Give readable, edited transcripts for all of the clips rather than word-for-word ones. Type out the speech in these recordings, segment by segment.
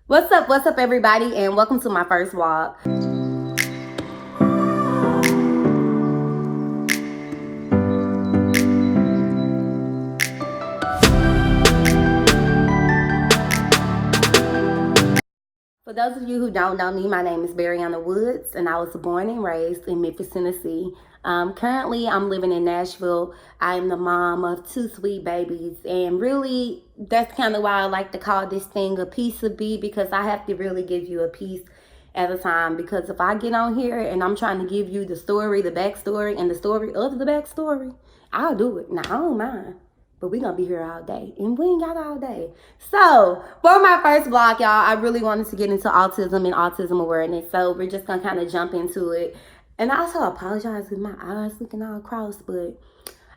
What's up everybody, and welcome to my first vlog. For those of you who don't know me, my name is Brianna Woods, and I was born and raised in Memphis, Tennessee. Currently, I'm living in Nashville. I am the mom of 2 sweet babies, and really, that's kind of why I like to call this thing a piece of me, because I have to really give you a piece at a time. Because if I get on here and I'm trying to give you the story, the backstory, and the story of the backstory, I'll do it. Now, I don't mind. But we're going to be here all day. And we ain't got all day. So, for my first vlog, y'all, I really wanted to get into autism and autism awareness. So, we're just going to kind of jump into it. And I also apologize with my eyes looking all crossed. But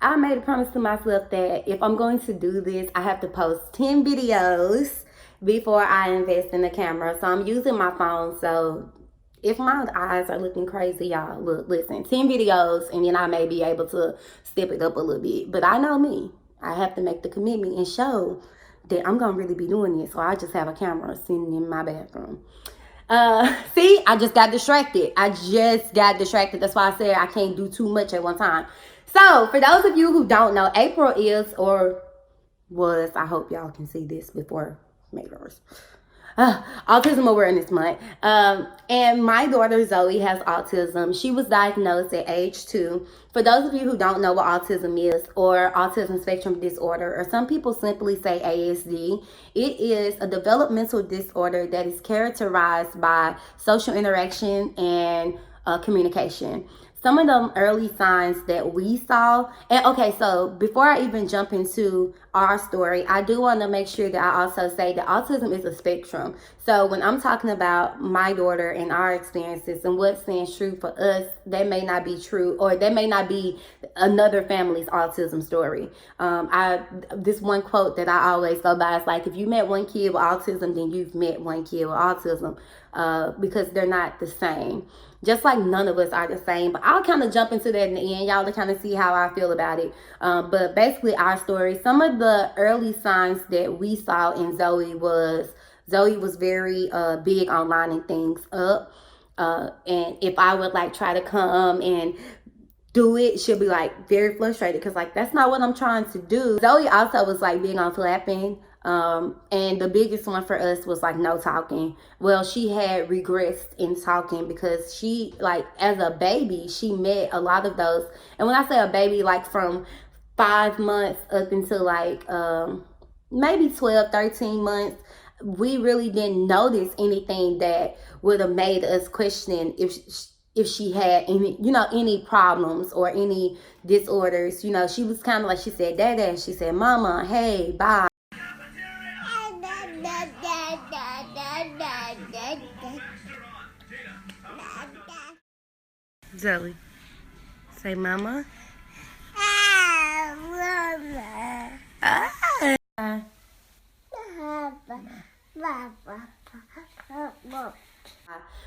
I made a promise to myself that if I'm going to do this, I have to post 10 videos before I invest in the camera. So, I'm using my phone. So, if my eyes are looking crazy, y'all, look, listen, 10 videos. And then I may be able to step it up a little bit. But I know me. I have to make the commitment and show that I'm going to really be doing this. So I just have a camera sitting in my bathroom. See, I just got distracted. That's why I said I can't do too much at one time. So for those of you who don't know, April is, or was, I hope y'all can see this before May 1st. Autism Awareness Month. And my daughter Zoe has autism. She was diagnosed at age 2. For those of you who don't know what autism is, or autism spectrum disorder, or some people simply say ASD, it is a developmental disorder that is characterized by social interaction and communication. Some of the early signs that we saw, and okay, so before I even jump into our story, I do want to make sure that I also say that autism is a spectrum. So when I'm talking about my daughter and our experiences and what stands true for us, that may not be true, or that may not be another family's autism story. This one quote that I always go by is like, if you met one kid with autism, then you've met one kid with autism, because they're not the same. Just like none of us are the same. But I'll kind of jump into that in the end, y'all, to kind of see how I feel about it. But basically our story, some of the early signs that we saw in Zoe was very big on lining things up. And if I would like try to come and do it, she'll be like very frustrated, because like that's not what I'm trying to do. Zoe also was like big on flapping. And the biggest one for us was like no talking. Well, she had regressed in talking because she, like, as a baby, she met a lot of those. And when I say a baby, like from 5 months up until like maybe 12, 13 months, we really didn't notice anything that would have made us question if she had any, any problems or any disorders. She was kind of like, she said, Dada, she said, Mama, hey, bye. Zoe, say mama.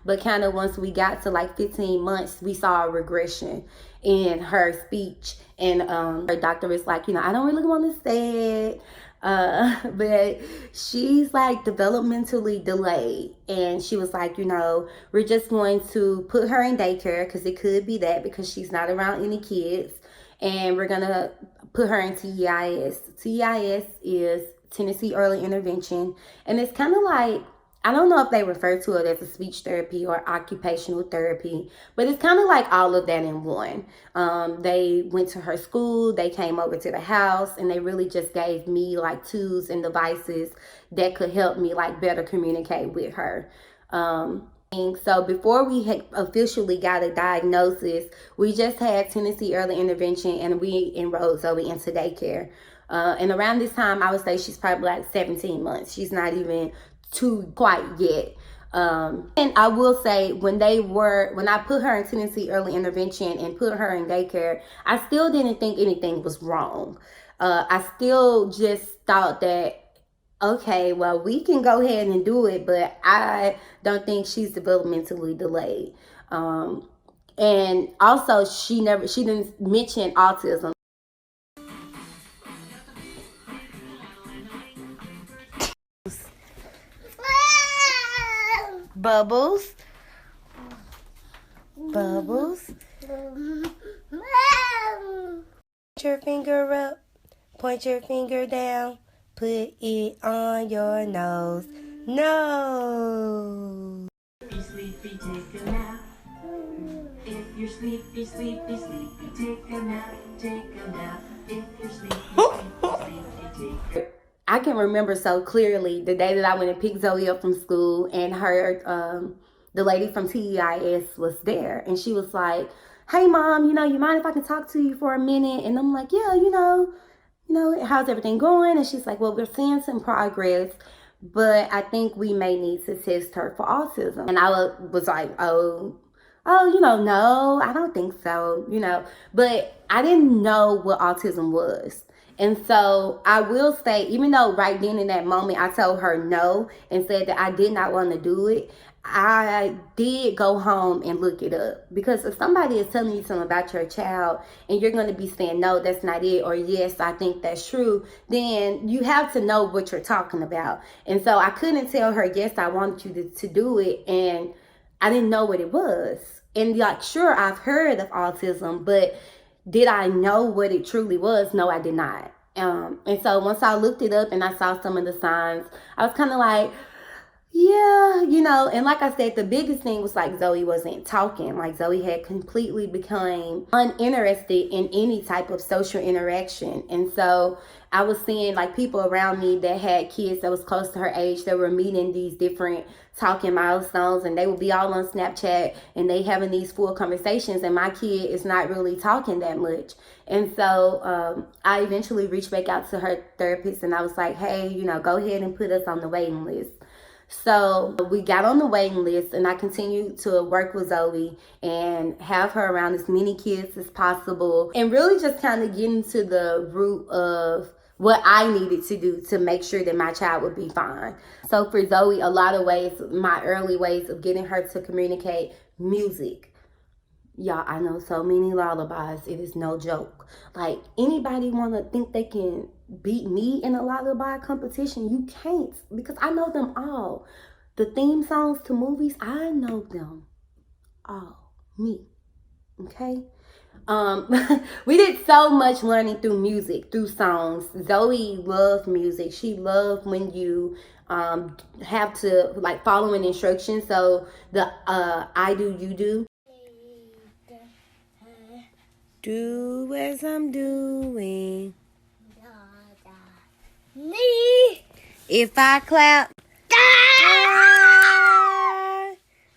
But kind of once we got to like 15 months, we saw a regression in her speech. And her doctor was like, I don't really want to say it. But she's like developmentally delayed, and she was like, we're just going to put her in daycare, because it could be that, because she's not around any kids, and we're gonna put her in TEIS. TEIS is Tennessee Early Intervention, and it's kind of like, I don't know if they refer to it as a speech therapy or occupational therapy, but it's kind of like all of that in one. They went to her school, they came over to the house, and they really just gave me like tools and devices that could help me like better communicate with her. And so before we had officially got a diagnosis, we just had Tennessee Early Intervention, and we enrolled Zoe into daycare. And around this time, I would say she's probably like 17 months. She's not even too quite yet. And I will say, when I put her in Tennessee Early Intervention and put her in daycare, I still didn't think anything was wrong. I still just thought that, okay, well, we can go ahead and do it, but I don't think she's developmentally delayed. And also she didn't mention autism. Bubbles. Bubbles. Point your finger up. Point your finger down. Put it on your nose. Nose. If you're sleepy, take a nap. If you're sleepy, sleepy, sleepy, take a nap. Take a nap. If you're sleepy, sleepy, sleepy, take a nap. I can remember so clearly the day that I went and picked Zoe up from school, and the lady from TEIS was there, and she was like, "Hey, Mom, you mind if I can talk to you for a minute?" And I'm like, "Yeah, how's everything going?" And she's like, "Well, we're seeing some progress, but I think we may need to test her for autism." And I was like, "Oh, no, I don't think so, But I didn't know what autism was. And so I will say, even though right then in that moment I told her no and said that I did not want to do it, I did go home and look it up. Because if somebody is telling you something about your child and you're going to be saying, no, that's not it, or yes, I think that's true, then you have to know what you're talking about. And so I couldn't tell her, yes, I want you to do it, and I didn't know what it was. And like, sure, I've heard of autism, but did I know what it truly was? No, I did not. And so once I looked it up and I saw some of the signs, I was kind of like, yeah, and like I said, the biggest thing was like Zoe wasn't talking. Like Zoe had completely become uninterested in any type of social interaction. And so I was seeing like people around me that had kids that was close to her age that were meeting these different talking milestones, and they would be all on Snapchat and they having these full conversations, and my kid is not really talking that much. And so I eventually reached back out to her therapist and I was like, hey, go ahead and put us on the waiting list. So we got on the waiting list, and I continued to work with Zoe and have her around as many kids as possible, and really just kind of get into the root of what I needed to do to make sure that my child would be fine. So for Zoe, a lot of ways, my early ways of getting her to communicate: music. Y'all, I know so many lullabies. It is no joke. Like, anybody want to think they can beat me in a lullaby competition? You can't, because I know them all. The theme songs to movies, I know them all. Me. Okay? We did so much learning through music, through songs. Zoe loved music. She loved when you have to like following instructions. So the I do, you do. Do as I'm doing. If I clap,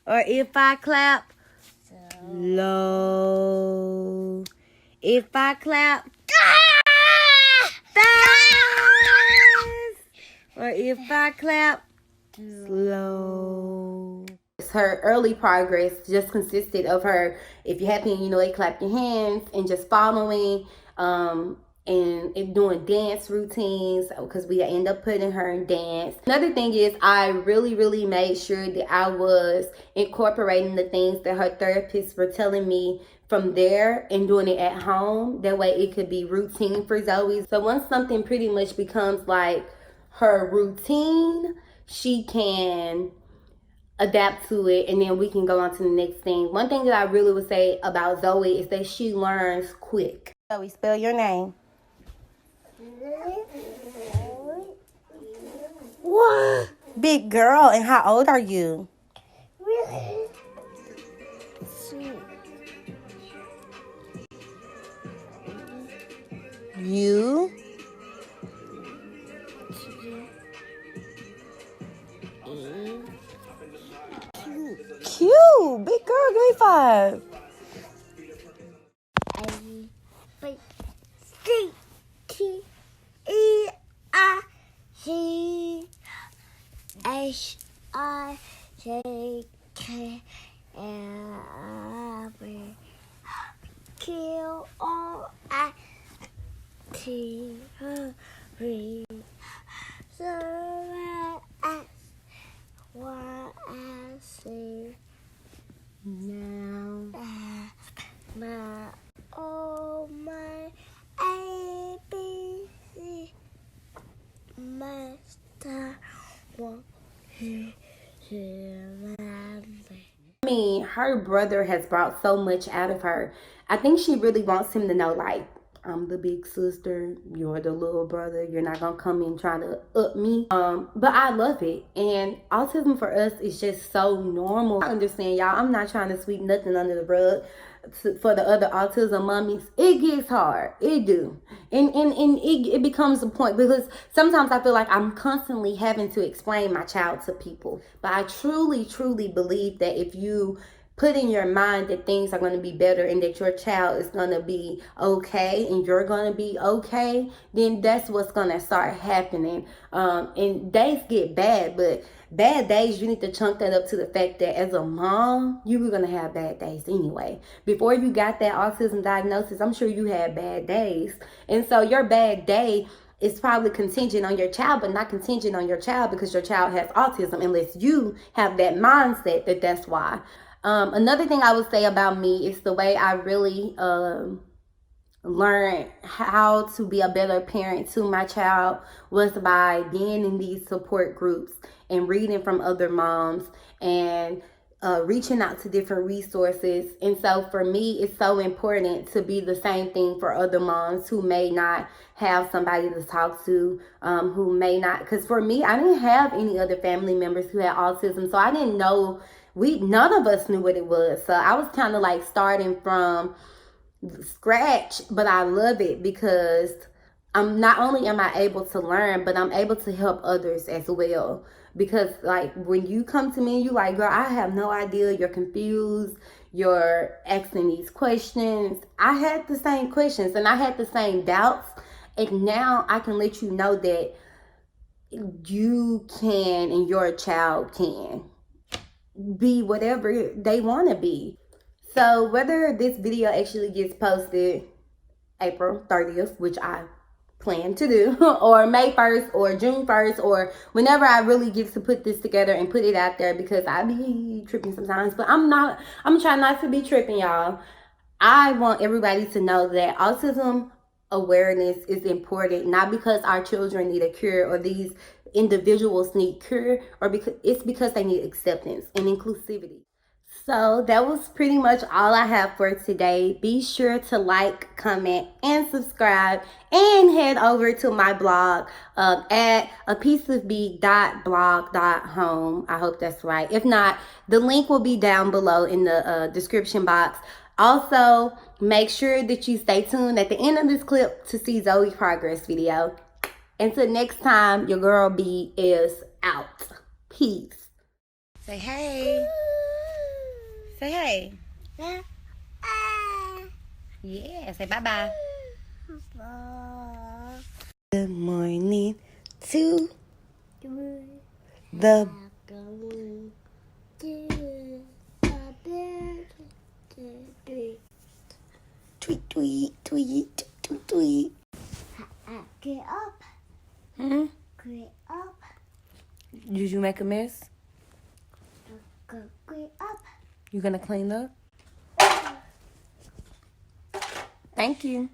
or if I clap low, if I clap fast, or if I clap slow. Her early progress just consisted of her, if you're happy and clap your hands, and just following and doing dance routines, because we end up putting her in dance. Another thing is, I really made sure that I was incorporating the things that her therapists were telling me from there and doing it at home. That way it could be routine for Zoe. So once something pretty much becomes like her routine, she can adapt to it, and then we can go on to the next thing. One thing that I really would say about Zoe is that she learns quick. Zoe, spell your name. What? Big girl, and how old are you? You? Cute. Big girl, grade 5. I mean, her brother has brought so much out of her. I think she really wants him to know, like, I'm the big sister, you're the little brother, you're not gonna come in trying to up me. But I love it. And autism for us is just so normal. I understand, y'all. I'm not trying to sweep nothing under the rug. For the other autism mummies, it gets hard. It do. And it becomes a point, because sometimes I feel like I'm constantly having to explain my child to people. But I truly, truly believe that if you put in your mind that things are going to be better and that your child is going to be okay and you're going to be okay, then that's what's going to start happening. And days get bad, but bad days, you need to chunk that up to the fact that as a mom, you were going to have bad days anyway. Before you got that autism diagnosis, I'm sure you had bad days. And so your bad day is probably contingent on your child, but not contingent on your child because your child has autism, unless you have that mindset that that's why. Another thing I would say about me is the way I really learned how to be a better parent to my child was by being in these support groups and reading from other moms and reaching out to different resources. And so for me, it's so important to be the same thing for other moms who may not have somebody to talk to, who may not, because for me, I didn't have any other family members who had autism, so I didn't know, none of us knew what it was. So I was kind of like starting from scratch, but I love it because I'm not only am I able to learn, but I'm able to help others as well. Because like when you come to me, you like, girl, I have no idea, you're confused, you're asking these questions. I had the same questions and I had the same doubts, and now I can let you know that you can and your child can be whatever they want to be. So whether this video actually gets posted April 30th, which I plan to do, or May 1st or June 1st, or whenever I really get to put this together and put it out there, because I be tripping sometimes, but I'm trying not to be tripping, y'all. I want everybody to know that autism awareness is important, not because our children need a cure or these individuals need cure, or because they need acceptance and inclusivity. So that was pretty much all I have for today. Be sure to like, comment, and subscribe, and head over to my blog at apieceofb.blog.home. I hope that's right. If not, the link will be down below in the description box. Also, make sure that you stay tuned at the end of this clip to see Zoe's progress video. Until next time, your girl B is out. Peace. Say hey. Say hey. Yeah, say bye-bye. Good morning to the tweet, tweet, tweet, tweet, tweet. Get up. Hmm? Get up. Did you make a mess? Get up. You gonna clean up? Thank you.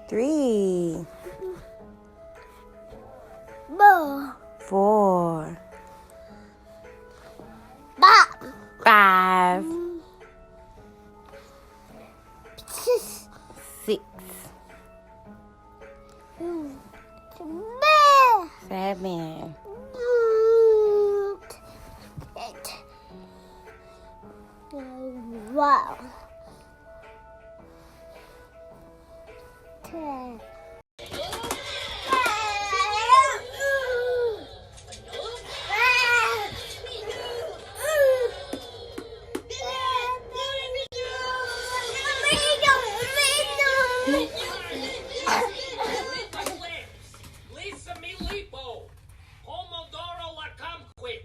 3, Bo. 4, Bop. 5, Sis. 6, Bear. 7, Wow. 10. Lisa mi lipo, Pomodoro la camquit.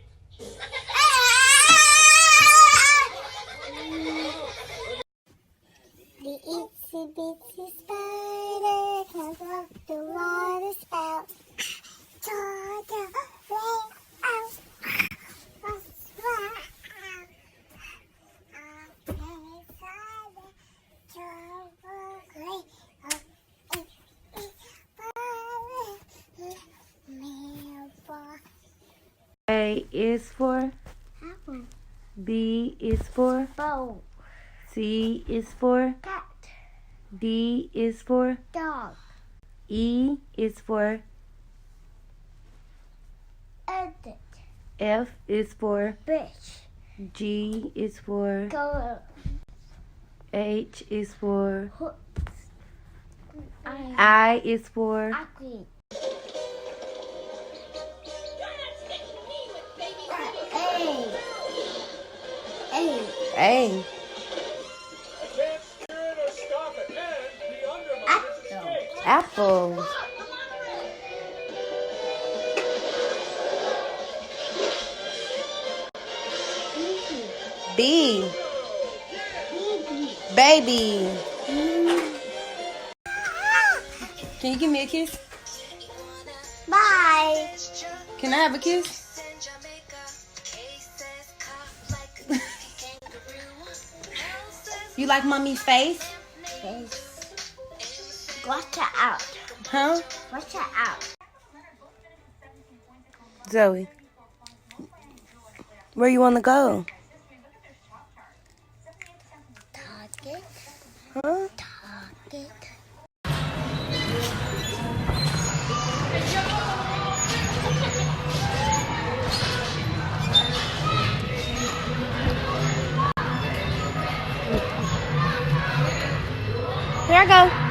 A is for Apple. B is for Bowl. C is for Cat. D is for Dog. E is for Edit. F is for Bitch. G is for Go. H is for Hook. I is for Ugly. A. A. I can't steer it or stop it, and the undermine is escaped. Apple. B. Baby. Can you give me a kiss? Bye. Can I have a kiss? You like mommy's face? Watch her out. Huh? Watch her out. Zoe. Where you want to go? Target. Huh? Target. Here I go.